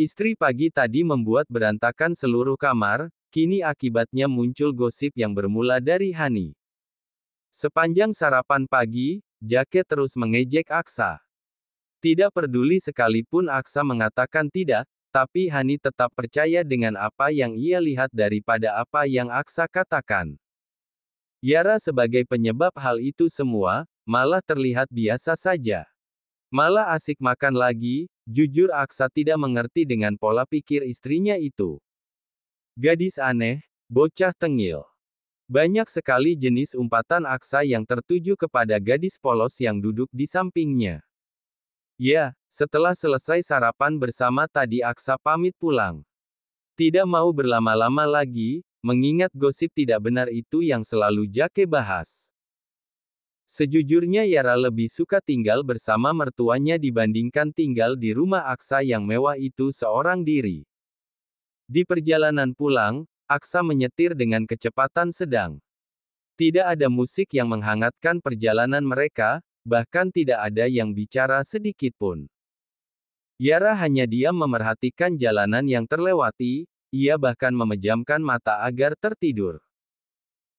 Istri pagi tadi membuat berantakan seluruh kamar, kini akibatnya muncul gosip yang bermula dari Hani. Sepanjang sarapan pagi, Jake terus mengejek Aksa. Tidak peduli sekalipun Aksa mengatakan tidak, tapi Hani tetap percaya dengan apa yang ia lihat daripada apa yang Aksa katakan. Yara sebagai penyebab hal itu semua, malah terlihat biasa saja. Malah asik makan lagi, jujur Aksa tidak mengerti dengan pola pikir istrinya itu. Gadis aneh, bocah tengil. Banyak sekali jenis umpatan Aksa yang tertuju kepada gadis polos yang duduk di sampingnya. Ya, setelah selesai sarapan bersama tadi Aksa pamit pulang. Tidak mau berlama-lama lagi, mengingat gosip tidak benar itu yang selalu Jake bahas. Sejujurnya Yara lebih suka tinggal bersama mertuanya dibandingkan tinggal di rumah Aksa yang mewah itu seorang diri. Di perjalanan pulang, Aksa menyetir dengan kecepatan sedang. Tidak ada musik yang menghangatkan perjalanan mereka, bahkan tidak ada yang bicara sedikit pun. Yara hanya diam memerhatikan jalanan yang terlewati, ia bahkan memejamkan mata agar tertidur.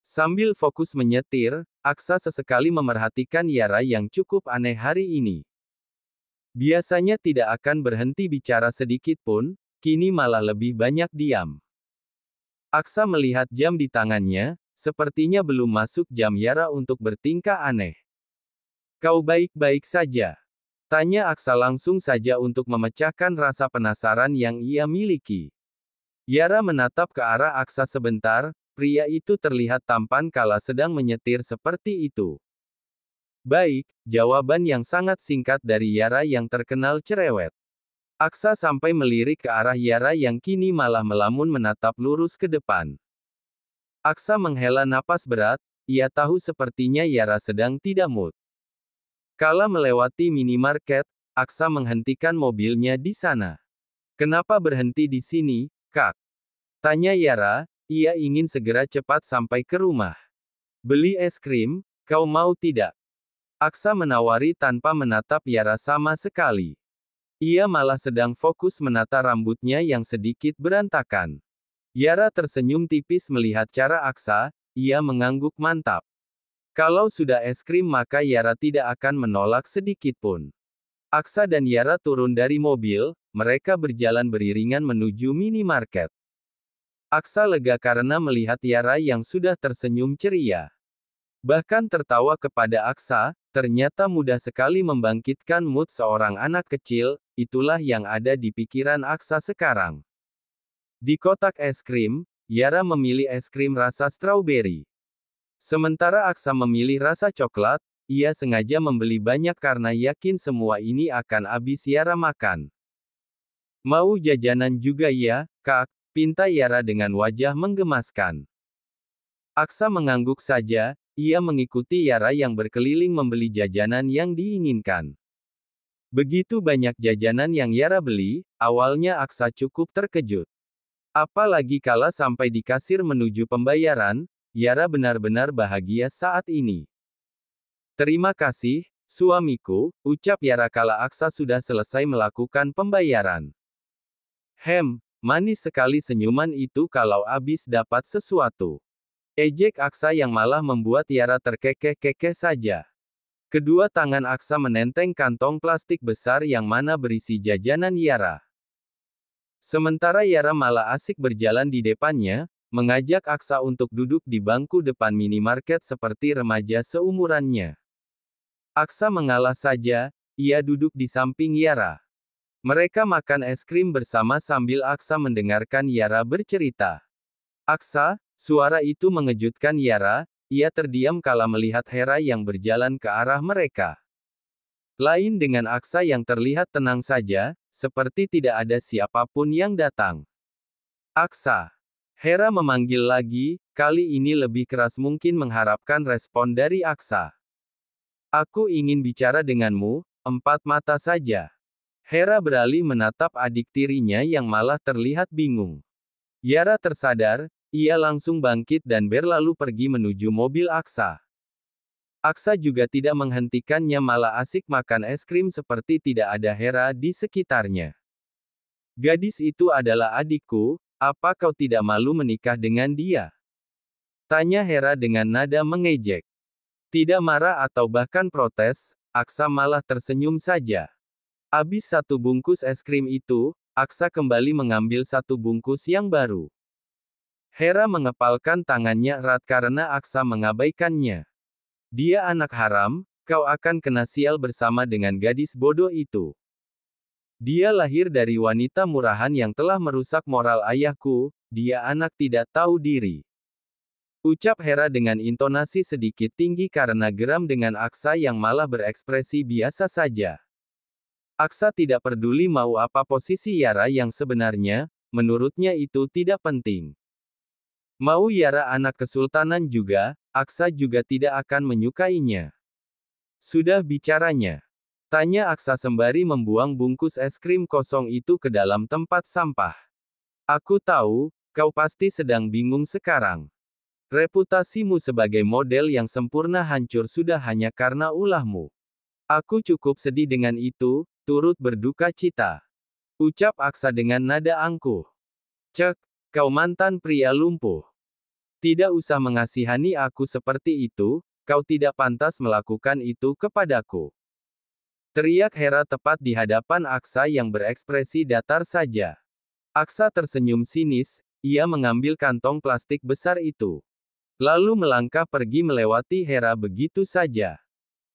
Sambil fokus menyetir, Aksa sesekali memerhatikan Yara yang cukup aneh hari ini. Biasanya tidak akan berhenti bicara sedikit pun, kini malah lebih banyak diam. Aksa melihat jam di tangannya, sepertinya belum masuk jam Yara untuk bertingkah aneh. "Kau baik-baik saja?" tanya Aksa langsung saja untuk memecahkan rasa penasaran yang ia miliki. Yara menatap ke arah Aksa sebentar. Pria itu terlihat tampan kala sedang menyetir seperti itu. "Baik," jawaban yang sangat singkat dari Yara yang terkenal cerewet. Aksa sampai melirik ke arah Yara yang kini malah melamun menatap lurus ke depan. Aksa menghela napas berat, ia tahu sepertinya Yara sedang tidak mood. Kala melewati minimarket, Aksa menghentikan mobilnya di sana. "Kenapa berhenti di sini, Kak?" tanya Yara. Ia ingin segera cepat sampai ke rumah. "Beli es krim, kau mau tidak?" Aksa menawari tanpa menatap Yara sama sekali. Ia malah sedang fokus menata rambutnya yang sedikit berantakan. Yara tersenyum tipis melihat cara Aksa, ia mengangguk mantap. Kalau sudah es krim maka Yara tidak akan menolak sedikit pun. Aksa dan Yara turun dari mobil, mereka berjalan beriringan menuju minimarket. Aksa lega karena melihat Yara yang sudah tersenyum ceria. Bahkan tertawa kepada Aksa, ternyata mudah sekali membangkitkan mood seorang anak kecil, itulah yang ada di pikiran Aksa sekarang. Di kotak es krim, Yara memilih es krim rasa strawberry. Sementara Aksa memilih rasa coklat, ia sengaja membeli banyak karena yakin semua ini akan habis Yara makan. "Mau jajanan juga ya, Kak?" pinta Yara dengan wajah menggemaskan. Aksa mengangguk saja, ia mengikuti Yara yang berkeliling membeli jajanan yang diinginkan. Begitu banyak jajanan yang Yara beli, awalnya Aksa cukup terkejut. Apalagi kala sampai di kasir menuju pembayaran, Yara benar-benar bahagia saat ini. "Terima kasih, suamiku," ucap Yara kala Aksa sudah selesai melakukan pembayaran. Manis sekali senyuman itu kalau abis dapat sesuatu. Ejek Aksa yang malah membuat Yara terkekeh-kekeh saja. Kedua tangan Aksa menenteng kantong plastik besar yang mana berisi jajanan Yara. Sementara Yara malah asik berjalan di depannya, mengajak Aksa untuk duduk di bangku depan minimarket seperti remaja seumurannya. Aksa mengalah saja, ia duduk di samping Yara. Mereka makan es krim bersama sambil Aksa mendengarkan Yara bercerita. "Aksa," suara itu mengejutkan Yara, ia terdiam kala melihat Hera yang berjalan ke arah mereka. Lain dengan Aksa yang terlihat tenang saja, seperti tidak ada siapapun yang datang. "Aksa." Hera memanggil lagi, kali ini lebih keras mungkin mengharapkan respon dari Aksa. "Aku ingin bicara denganmu, empat mata saja." Hera beralih menatap adik tirinya yang malah terlihat bingung. Yara tersadar, ia langsung bangkit dan berlalu pergi menuju mobil Aksa. Aksa juga tidak menghentikannya malah asik makan es krim seperti tidak ada Hera di sekitarnya. Gadis itu adalah adikku, apa kau tidak malu menikah dengan dia? Tanya Hera dengan nada mengejek. Tidak marah atau bahkan protes, Aksa malah tersenyum saja. Habis satu bungkus es krim itu, Aksa kembali mengambil satu bungkus yang baru. Hera mengepalkan tangannya erat karena Aksa mengabaikannya. Dia anak haram, kau akan kena sial bersama dengan gadis bodoh itu. Dia lahir dari wanita murahan yang telah merusak moral ayahku, dia anak tidak tahu diri. Ucap Hera dengan intonasi sedikit tinggi karena geram dengan Aksa yang malah berekspresi biasa saja. Aksa tidak peduli mau apa posisi Yara yang sebenarnya, menurutnya itu tidak penting. Mau Yara anak kesultanan juga, Aksa juga tidak akan menyukainya. Sudah bicaranya. Tanya Aksa sembari membuang bungkus es krim kosong itu ke dalam tempat sampah. Aku tahu, kau pasti sedang bingung sekarang. Reputasimu sebagai model yang sempurna hancur sudah hanya karena ulahmu. Aku cukup sedih dengan itu, turut berduka cita. Ucap Aksa dengan nada angkuh. Cek, kau mantan pria lumpuh. Tidak usah mengasihani aku seperti itu, kau tidak pantas melakukan itu kepadaku. Teriak Hera tepat di hadapan Aksa yang berekspresi datar saja. Aksa tersenyum sinis, ia mengambil kantong plastik besar itu. Lalu melangkah pergi melewati Hera begitu saja.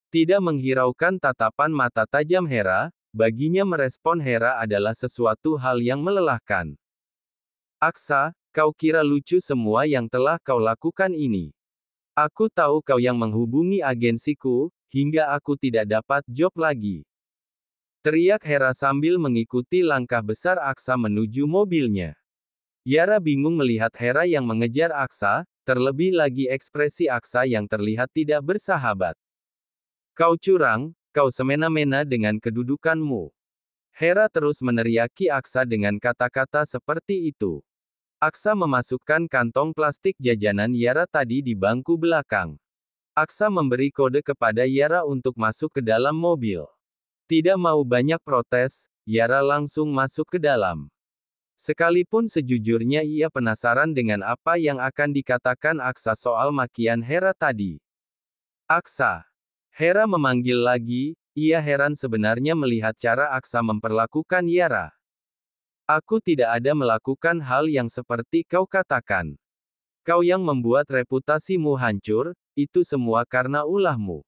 Tidak menghiraukan tatapan mata tajam Hera, baginya merespon Hera adalah sesuatu hal yang melelahkan. Aksa, kau kira lucu semua yang telah kau lakukan ini. Aku tahu kau yang menghubungi agensiku, hingga aku tidak dapat job lagi. Teriak Hera sambil mengikuti langkah besar Aksa menuju mobilnya. Yara bingung melihat Hera yang mengejar Aksa, terlebih lagi ekspresi Aksa yang terlihat tidak bersahabat. Kau curang, kau semena-mena dengan kedudukanmu. Hera terus meneriaki Aksa dengan kata-kata seperti itu. Aksa memasukkan kantong plastik jajanan Yara tadi di bangku belakang. Aksa memberi kode kepada Yara untuk masuk ke dalam mobil. Tidak mau banyak protes, Yara langsung masuk ke dalam. Sekalipun sejujurnya ia penasaran dengan apa yang akan dikatakan Aksa soal makian Hera tadi. Aksa. Hera memanggil lagi, ia heran sebenarnya melihat cara Aksa memperlakukan Yara. Aku tidak ada melakukan hal yang seperti kau katakan. Kau yang membuat reputasimu hancur, itu semua karena ulahmu.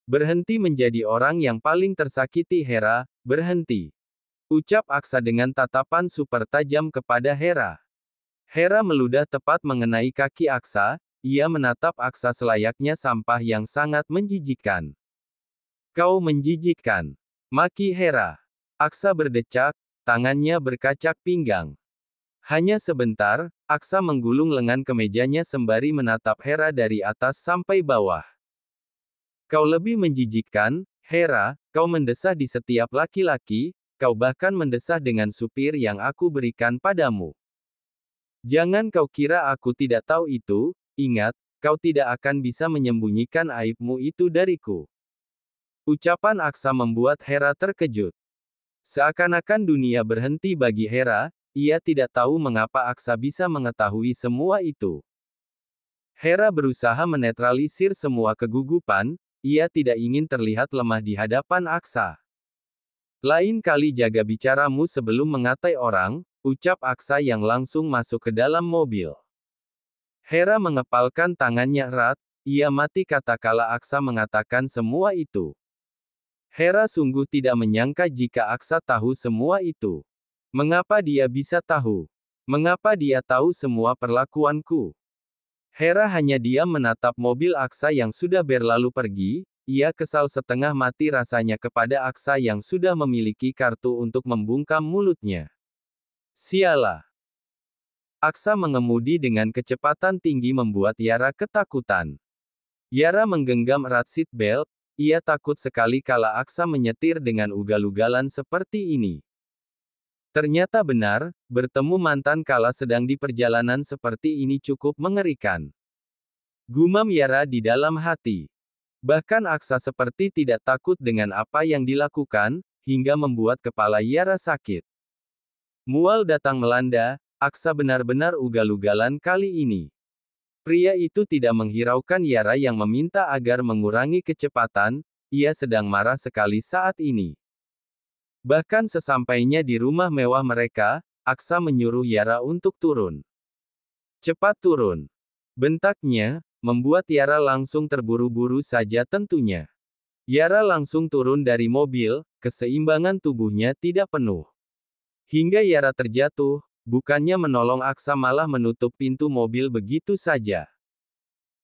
Berhenti menjadi orang yang paling tersakiti Hera, berhenti. Ucap Aksa dengan tatapan super tajam kepada Hera. Hera meludah tepat mengenai kaki Aksa, ia menatap Aksa selayaknya sampah yang sangat menjijikkan. Kau menjijikkan. Maki Hera. Aksa berdecak, tangannya berkacak pinggang. Hanya sebentar, Aksa menggulung lengan kemejanya sembari menatap Hera dari atas sampai bawah. Kau lebih menjijikkan, Hera, kau mendesah di setiap laki-laki, kau bahkan mendesah dengan supir yang aku berikan padamu. Jangan kau kira aku tidak tahu itu, ingat, kau tidak akan bisa menyembunyikan aibmu itu dariku. Ucapan Aksa membuat Hera terkejut. Seakan-akan dunia berhenti bagi Hera, ia tidak tahu mengapa Aksa bisa mengetahui semua itu. Hera berusaha menetralisir semua kegugupan, ia tidak ingin terlihat lemah di hadapan Aksa. Lain kali jaga bicaramu sebelum mengatai orang, ucap Aksa yang langsung masuk ke dalam mobil. Hera mengepalkan tangannya erat, ia mati katakala Aksa mengatakan semua itu. Hera sungguh tidak menyangka jika Aksa tahu semua itu. Mengapa dia bisa tahu? Mengapa dia tahu semua perlakuanku? Hera hanya diam menatap mobil Aksa yang sudah berlalu pergi, ia kesal setengah mati rasanya kepada Aksa yang sudah memiliki kartu untuk membungkam mulutnya. Sialah. Aksa mengemudi dengan kecepatan tinggi membuat Yara ketakutan. Yara menggenggam erat seat belt, ia takut sekali kala Aksa menyetir dengan ugal-ugalan seperti ini. Ternyata benar, bertemu mantan kala sedang di perjalanan seperti ini cukup mengerikan. Gumam Yara di dalam hati. Bahkan Aksa seperti tidak takut dengan apa yang dilakukan, hingga membuat kepala Yara sakit. Mual datang melanda, Aksa benar-benar ugal-ugalan kali ini. Pria itu tidak menghiraukan Yara yang meminta agar mengurangi kecepatan, ia sedang marah sekali saat ini. Bahkan sesampainya di rumah mewah mereka, Aksa menyuruh Yara untuk turun. Cepat turun. Bentaknya, membuat Yara langsung terburu-buru saja tentunya. Yara langsung turun dari mobil, keseimbangan tubuhnya tidak penuh. Hingga Yara terjatuh, bukannya menolong Aksa malah menutup pintu mobil begitu saja.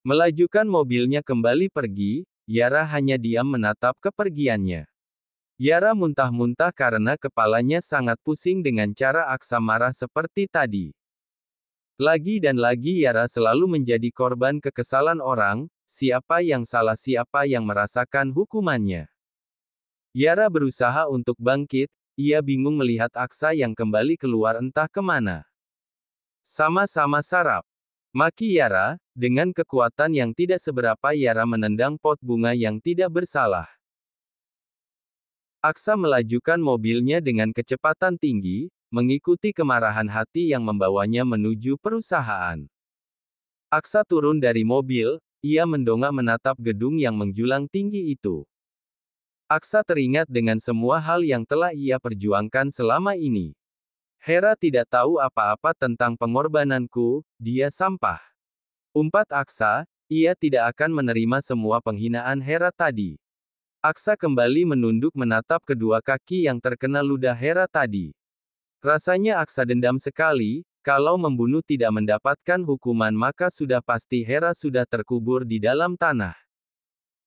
Melajukan mobilnya kembali pergi, Yara hanya diam menatap kepergiannya. Yara muntah-muntah karena kepalanya sangat pusing dengan cara Aksa marah seperti tadi. Lagi dan lagi Yara selalu menjadi korban kekesalan orang, siapa yang salah siapa yang merasakan hukumannya. Yara berusaha untuk bangkit, ia bingung melihat Aksa yang kembali keluar entah kemana. Sama-sama sarap. Maki Yara, dengan kekuatan yang tidak seberapa Yara menendang pot bunga yang tidak bersalah. Aksa melajukan mobilnya dengan kecepatan tinggi, mengikuti kemarahan hati yang membawanya menuju perusahaan. Aksa turun dari mobil, ia mendongak menatap gedung yang menjulang tinggi itu. Aksa teringat dengan semua hal yang telah ia perjuangkan selama ini. Hera tidak tahu apa-apa tentang pengorbananku, dia sampah. Umpat Aksa, ia tidak akan menerima semua penghinaan Hera tadi. Aksa kembali menunduk menatap kedua kaki yang terkena ludah Hera tadi. Rasanya Aksa dendam sekali, kalau membunuh tidak mendapatkan hukuman maka sudah pasti Hera sudah terkubur di dalam tanah.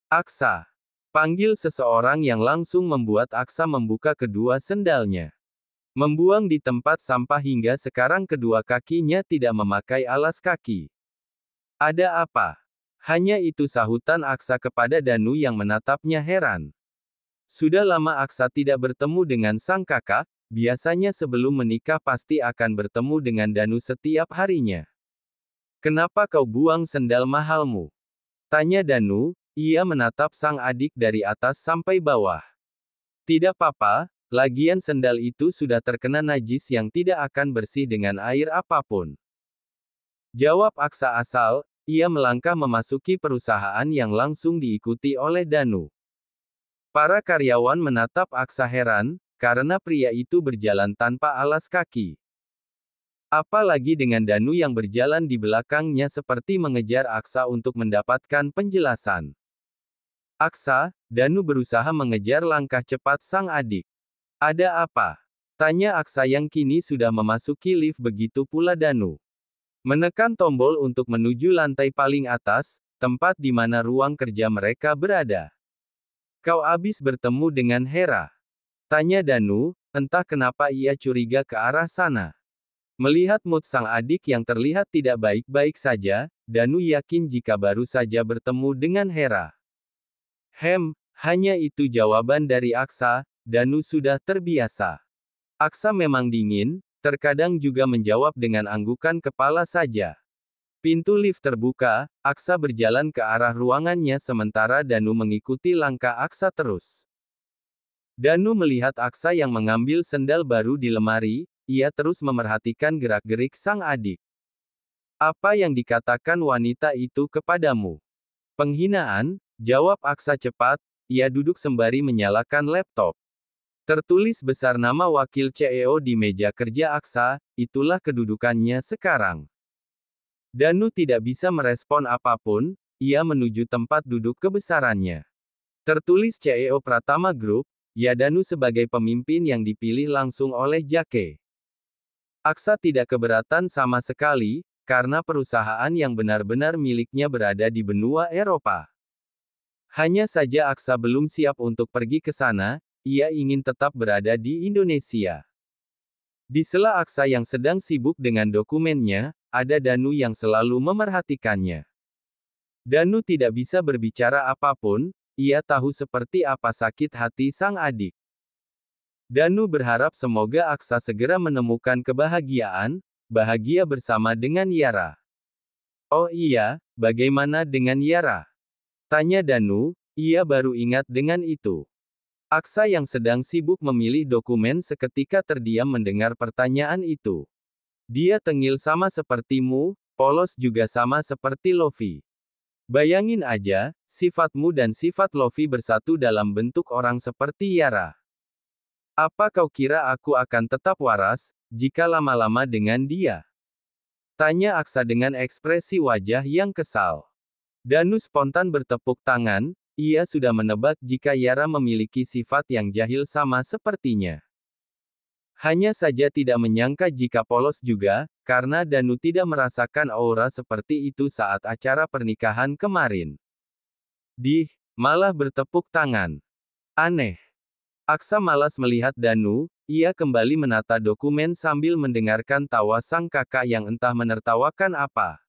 Aksa. Panggil seseorang yang langsung membuat Aksa membuka kedua sendalnya. Membuang di tempat sampah hingga sekarang kedua kakinya tidak memakai alas kaki. Ada apa? Hanya itu sahutan Aksa kepada Danu yang menatapnya heran. Sudah lama Aksa tidak bertemu dengan sang kakak, biasanya sebelum menikah pasti akan bertemu dengan Danu setiap harinya. Kenapa kau buang sendal mahalmu? Tanya Danu, ia menatap sang adik dari atas sampai bawah. Tidak apa-apa, lagian sendal itu sudah terkena najis yang tidak akan bersih dengan air apapun. Jawab Aksa asal, ia melangkah memasuki perusahaan yang langsung diikuti oleh Danu. Para karyawan menatap Aksa heran, karena pria itu berjalan tanpa alas kaki. Apalagi dengan Danu yang berjalan di belakangnya seperti mengejar Aksa untuk mendapatkan penjelasan. Aksa, Danu berusaha mengejar langkah cepat sang adik. Ada apa? Tanya Aksa yang kini sudah memasuki lift begitu pula Danu. Menekan tombol untuk menuju lantai paling atas, tempat di mana ruang kerja mereka berada. Kau habis bertemu dengan Hera? Tanya Danu, entah kenapa ia curiga ke arah sana. Melihat mood sang adik yang terlihat tidak baik-baik saja, Danu yakin jika baru saja bertemu dengan Hera. Hanya itu jawaban dari Aksa, Danu sudah terbiasa. Aksa memang dingin, terkadang juga menjawab dengan anggukan kepala saja. Pintu lift terbuka, Aksa berjalan ke arah ruangannya sementara Danu mengikuti langkah Aksa terus. Danu melihat Aksa yang mengambil sendal baru di lemari, ia terus memerhatikan gerak-gerik sang adik. Apa yang dikatakan wanita itu kepadamu? Penghinaan, jawab Aksa cepat, ia duduk sembari menyalakan laptop. Tertulis besar nama wakil CEO di meja kerja Aksa, itulah kedudukannya sekarang. Danu tidak bisa merespon apapun, ia menuju tempat duduk kebesarannya. Tertulis CEO Pratama Group, ya Danu sebagai pemimpin yang dipilih langsung oleh Jake. Aksa tidak keberatan sama sekali, karena perusahaan yang benar-benar miliknya berada di benua Eropa. Hanya saja Aksa belum siap untuk pergi ke sana, ia ingin tetap berada di Indonesia. Di sela Aksa yang sedang sibuk dengan dokumennya, ada Danu yang selalu memerhatikannya. Danu tidak bisa berbicara apapun, ia tahu seperti apa sakit hati sang adik. Danu berharap semoga Aksa segera menemukan kebahagiaan, bahagia bersama dengan Yara. Oh iya, bagaimana dengan Yara? Tanya Danu, ia baru ingat dengan itu. Aksa yang sedang sibuk memilih dokumen seketika terdiam mendengar pertanyaan itu. Dia tengil sama sepertimu, polos juga sama seperti Lofi. Bayangin aja, sifatmu dan sifat Lofi bersatu dalam bentuk orang seperti Yara. Apa kau kira aku akan tetap waras, jika lama-lama dengan dia? Tanya Aksa dengan ekspresi wajah yang kesal. Danu spontan bertepuk tangan, ia sudah menebak jika Yara memiliki sifat yang jahil sama sepertinya. Hanya saja tidak menyangka jika polos juga, karena Danu tidak merasakan aura seperti itu saat acara pernikahan kemarin. Malah bertepuk tangan. Aneh. Aksa malas melihat Danu, ia kembali menata dokumen sambil mendengarkan tawa sang kakak yang entah menertawakan apa.